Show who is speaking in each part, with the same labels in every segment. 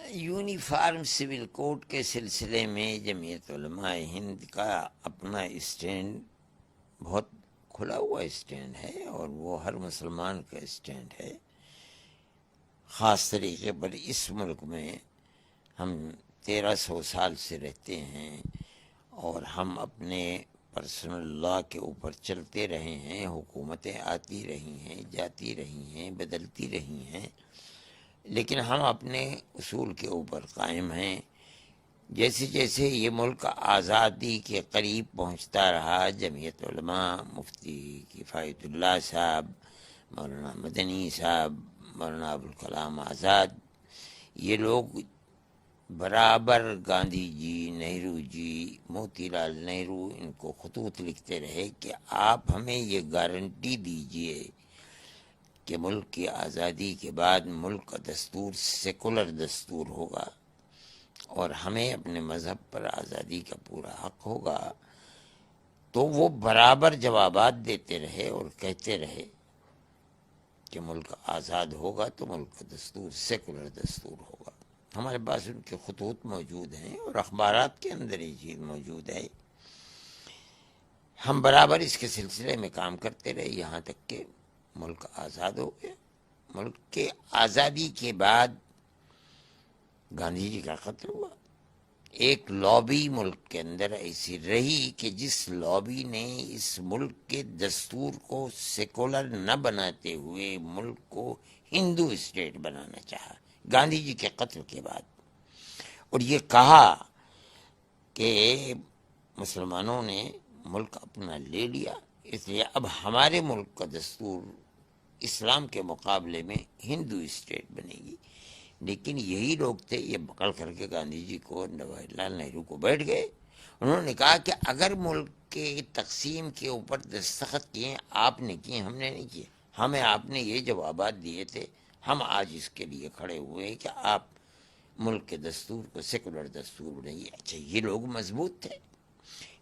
Speaker 1: Uniform civil code کے سلسلے میں جمعیت علماء ہند کا اپنا اسٹینڈ بہت کھلا ہوا اسٹینڈ ہے، اور وہ ہر مسلمان کا اسٹینڈ ہے۔ خاص طریقے پر اس ملک میں ہم 1300 سال سے رہتے ہیں، اور ہم اپنے پرسنل لا کے اوپر چلتے رہے ہیں، حکومتیں آتی رہی ہیں، جاتی رہی ہیں، بدلتی رہی ہیں، لیکن ہم اپنے اصول کے اوپر قائم ہیں۔ جیسے جیسے یہ ملک آزادی کے قریب پہنچتا رہا، جمعیت علماء، مفتی کفایت اللہ صاحب، مولانا مدنی صاحب، مولانا ابوالکلام آزاد، یہ لوگ برابر گاندھی جی، نہرو جی، موتی لال نہرو ان کو خطوط لکھتے رہے کہ آپ ہمیں یہ گارنٹی دیجئے کہ ملک کی آزادی کے بعد ملک کا دستور سیکولر دستور ہوگا، اور ہمیں اپنے مذہب پر آزادی کا پورا حق ہوگا۔ تو وہ برابر جوابات دیتے رہے اور کہتے رہے کہ ملک آزاد ہوگا تو ملک کا دستور سیکولر دستور ہوگا۔ ہمارے پاس ان کے خطوط موجود ہیں، اور اخبارات کے اندر یہ چیز موجود ہے۔ ہم برابر اس کے سلسلے میں کام کرتے رہے، یہاں تک کہ ملک آزاد ہو گیا۔ ملک کے آزادی کے بعد گاندھی جی کا قتل ہوا۔ ایک لابی ملک کے اندر ایسی رہی کہ جس لابی نے اس ملک کے دستور کو سیکولر نہ بناتے ہوئے ملک کو ہندو اسٹیٹ بنانا چاہا گاندھی جی کے قتل کے بعد، اور یہ کہا کہ مسلمانوں نے ملک اپنا لے لیا، اس لیے اب ہمارے ملک کا دستور اسلام کے مقابلے میں ہندو اسٹیٹ بنے گی۔ لیکن یہی لوگ تھے، یہ پکڑ کر کے گاندھی جی کو، جواہر لال نہرو کو بیٹھ گئے۔ انہوں نے کہا کہ اگر ملک کے تقسیم کے اوپر دستخط کیے آپ نے کیے، ہم نے نہیں کیے، ہمیں آپ نے یہ جوابات دیے تھے، ہم آج اس کے لیے کھڑے ہوئے ہیں کہ آپ ملک کے دستور کو سیکولر دستور بنائیے۔ اچھا، یہ لوگ مضبوط تھے،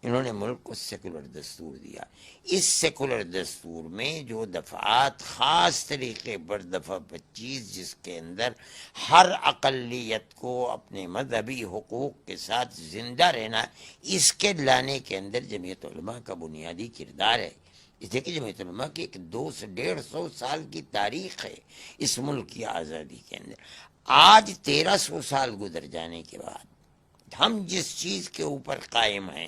Speaker 1: انہوں نے ملک کو سیکولر دستور دیا۔ اس سیکولر دستور میں جو دفعات، خاص طریقے پر دفعہ 25 جس کے اندر ہر اقلیت کو اپنے مذہبی حقوق کے ساتھ زندہ رہنا، اس کے لانے کے اندر جمعیت علماء کا بنیادی کردار ہے۔ اس لیے کہ جمعیت علماء کی ایک 150 سال کی تاریخ ہے اس ملک کی آزادی کے اندر۔ آج 1300 سال گزر جانے کے بعد ہم جس چیز کے اوپر قائم ہیں،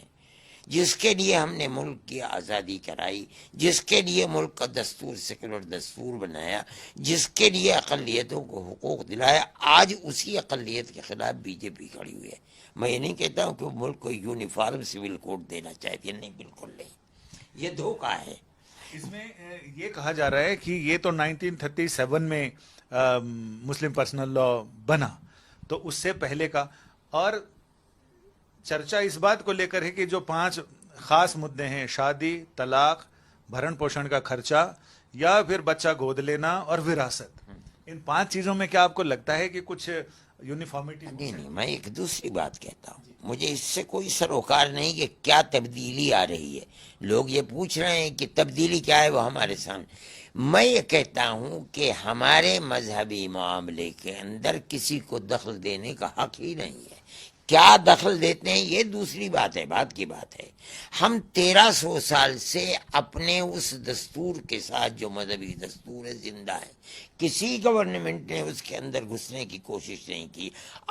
Speaker 1: جس کے لیے ہم نے ملک کی آزادی کرائی، جس کے لیے ملک کا دستور سیکولر دستور بنایا، جس کے لیے اقلیتوں کو حقوق دلایا، آج اسی اقلیت کے خلاف بی جے پی کھڑی ہوئی ہے۔ میں یہ نہیں کہتا ہوں کہ وہ ملک کو یونیفارم سول کوڈ دینا چاہتی ہے، نہیں، بالکل نہیں، یہ دھوکہ ہے۔
Speaker 2: اس میں یہ کہا جا رہا ہے کہ یہ تو 1937 میں مسلم پرسنل لا بنا، تو اس سے پہلے کا، اور چرچا اس بات کو لے کر ہے کہ جو 5 خاص مدے ہیں، شادی، طلاق، بھرن پوشن کا خرچہ، یا پھر بچہ گود لینا اور وراثت، ان 5 چیزوں میں کیا آپ کو لگتا ہے کہ کچھ یونیفارمٹی؟
Speaker 1: نہیں، میں ایک دوسری بات کہتا ہوں، مجھے اس سے کوئی سروکار نہیں کہ کیا تبدیلی آ رہی ہے۔ لوگ یہ پوچھ رہے ہیں کہ تبدیلی کیا ہے، وہ ہمارے سامنے۔ میں یہ کہتا ہوں کہ ہمارے مذہبی معاملے کے اندر کسی کو دخل دینے کا حق ہی نہیں ہے۔ کیا دخل دیتے ہیں یہ دوسری بات ہے، بات کی بات ہے۔ ہم 1300 سال سے اپنے اس دستور کے ساتھ، جو مذہبی دستور ہے، زندہ ہے۔ کسی گورنمنٹ نے اس کے اندر گھسنے کی کوشش نہیں کی۔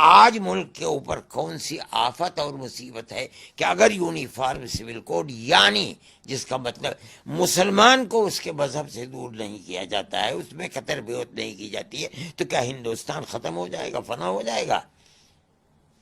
Speaker 1: آج ملک کے اوپر کون سی آفت اور مصیبت ہے کہ اگر یونیفارم سول کوڈ، یعنی جس کا مطلب مسلمان کو اس کے مذہب سے دور نہیں کیا جاتا ہے، اس میں قطر بیعت نہیں کی جاتی ہے، تو کیا ہندوستان ختم ہو جائے گا، فنا ہو جائے گا؟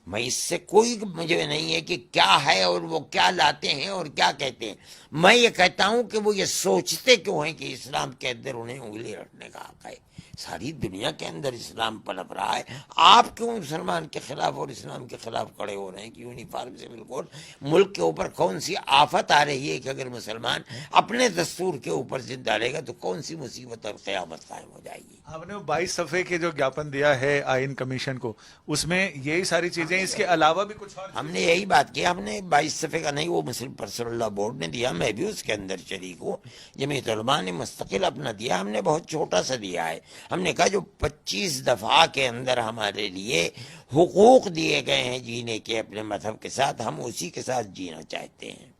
Speaker 1: میں اس سے کوئی مجھے نہیں ہے کہ کیا ہے اور وہ کیا لاتے ہیں اور کیا کہتے ہیں۔ میں یہ کہتا ہوں کہ وہ یہ سوچتے کیوں ہیں کہ اسلام کے اندر انہیں انگلی رکھنے کا حق ہے۔ ساری دنیا کے اندر اسلام پنپ رہا ہے، آپ کیوں مسلمان کے خلاف اور اسلام کے خلاف کھڑے ہو رہے ہیں کہ یونیفارم سول کوڈ؟ ملک کے اوپر کون سی آفت آ رہی ہے کہ اگر مسلمان اپنے دستور کے اوپر زندہ رہے گا تو کون سی مصیبت اور قیامت قائم ہو جائے گی؟
Speaker 2: آپ نے 22 صفحے کے جو گیاپن دیا ہے آئین کمیشن کو، اس میں یہی ساری چیزیں، اس کے علاوہ بھی کچھ اور؟
Speaker 1: ہم نے یہی بات کی، ہم نے 22 صفحے کا نہیں، وہ مسلم پرسنل لا بورڈ نے دیا، میں بھی اس کے اندر شریک ہوں، جمعیت علماء نے مستقل اپنا دیا، ہم نے بہت چھوٹا سا دیا ہے۔ ہم نے کہا جو 25 دفعہ کے اندر ہمارے لیے حقوق دیے گئے ہیں جینے کے اپنے مذہب کے ساتھ، ہم اسی کے ساتھ جینا چاہتے ہیں.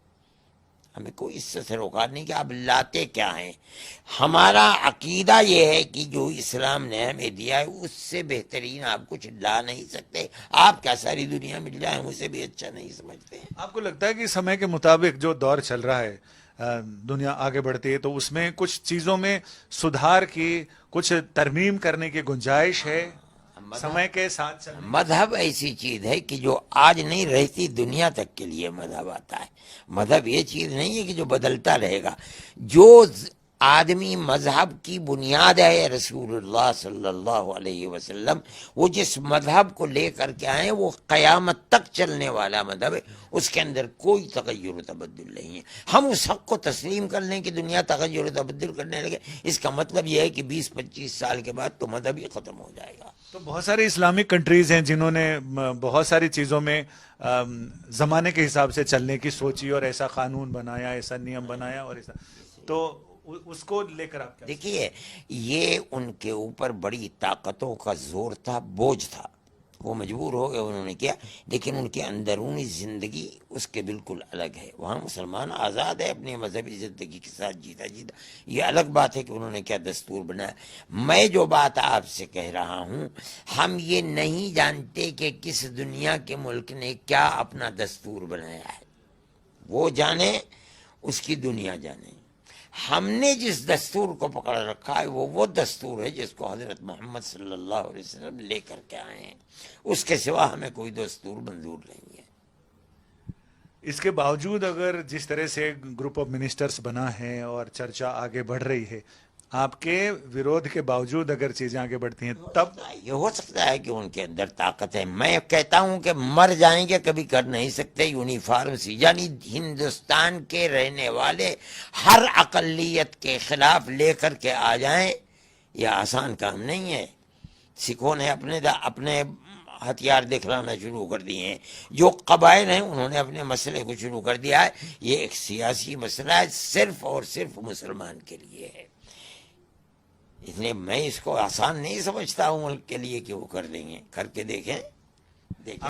Speaker 1: ہمیں کوئی اس سے روکا نہیں کہ آپ لاتے کیا ہیں. ہمارا عقیدہ یہ ہے کہ جو اسلام نے ہمیں دیا ہے اس سے بہترین آپ کچھ لا نہیں سکتے. آپ کیا ساری دنیا مل جائے ہم اسے بھی اچھا نہیں سمجھتے ہیں.
Speaker 2: آپ کو لگتا ہے کہ سمے کے مطابق جو دور چل رہا ہے، دنیا آگے بڑھتی ہے، تو اس میں کچھ چیزوں میں سدھار کی، کچھ ترمیم کرنے کی گنجائش ہے سمے کے ساتھ چلنے؟
Speaker 1: مذہب ایسی چیز ہے کہ جو آج نہیں رہتی دنیا تک کے لیے مذہب آتا ہے. مذہب یہ چیز نہیں ہے کہ جو بدلتا رہے گا. جو آدمی مذہب کی بنیاد ہے رسول اللہ صلی اللہ علیہ وسلم، وہ جس مذہب کو لے کر کے آئے وہ قیامت تک چلنے والا مذہب ہے. اس کے اندر کوئی تغیر و تبدل نہیں ہے. ہم اس حق کو تسلیم کر لیں کہ دنیا تغیر و تبدل کرنے لگے، اس کا مطلب یہ ہے کہ 20-25 سال کے بعد تو مذہب ہی ختم ہو جائے گا.
Speaker 2: تو بہت سارے اسلامک کنٹریز ہیں جنہوں نے بہت ساری چیزوں میں زمانے کے حساب سے چلنے کی سوچی اور ایسا قانون بنایا، ایسا نیم بنایا اور ایسا، تو اس کو لے کر آپ کیا؟
Speaker 1: دیکھیے یہ ان کے اوپر بڑی طاقتوں کا زور تھا، بوجھ تھا، وہ مجبور ہو گئے، انہوں نے کیا. لیکن ان کے اندرونی زندگی اس کے بالکل الگ ہے. وہاں مسلمان آزاد ہے اپنی مذہبی زندگی کے ساتھ جیتا. یہ الگ بات ہے کہ انہوں نے کیا دستور بنایا. میں جو بات آپ سے کہہ رہا ہوں، ہم یہ نہیں جانتے کہ کس دنیا کے ملک نے کیا اپنا دستور بنایا ہے. وہ جانے، اس کی دنیا جانے. ہم نے جس دستور کو پکڑ رکھا ہے وہ دستور ہے جس کو حضرت محمد صلی اللہ علیہ وسلم لے کر کے آئے ہیں. اس کے سوا ہمیں کوئی دستور منظور نہیں ہے.
Speaker 2: اس کے باوجود اگر جس طرح سے گروپ آف منسٹرز بنا ہے اور چرچا آگے بڑھ رہی ہے، آپ کے ویرودھ کے باوجود اگر چیزیں آگے بڑھتی ہیں تب
Speaker 1: یہ ہو سکتا ہے کہ ان کے اندر طاقت ہے. میں کہتا ہوں کہ مر جائیں گے کبھی کر نہیں سکتے یونیفارم سی. یعنی ہندوستان کے رہنے والے ہر اقلیت کے خلاف لے کر کے آ جائیں، یہ آسان کام نہیں ہے. سکھوں نے اپنے ہتھیار دکھلانا شروع کر دیے ہیں. جو قبائل ہیں انہوں نے اپنے مسئلے کو شروع کر دیا ہے. یہ ایک سیاسی مسئلہ ہے، صرف اور صرف مسلمان کے لیے ہے. اس لیے میں اس کو آسان نہیں سمجھتا ہوں ملک کے لیے کہ وہ کر دیں گے. کر کے دیکھیں.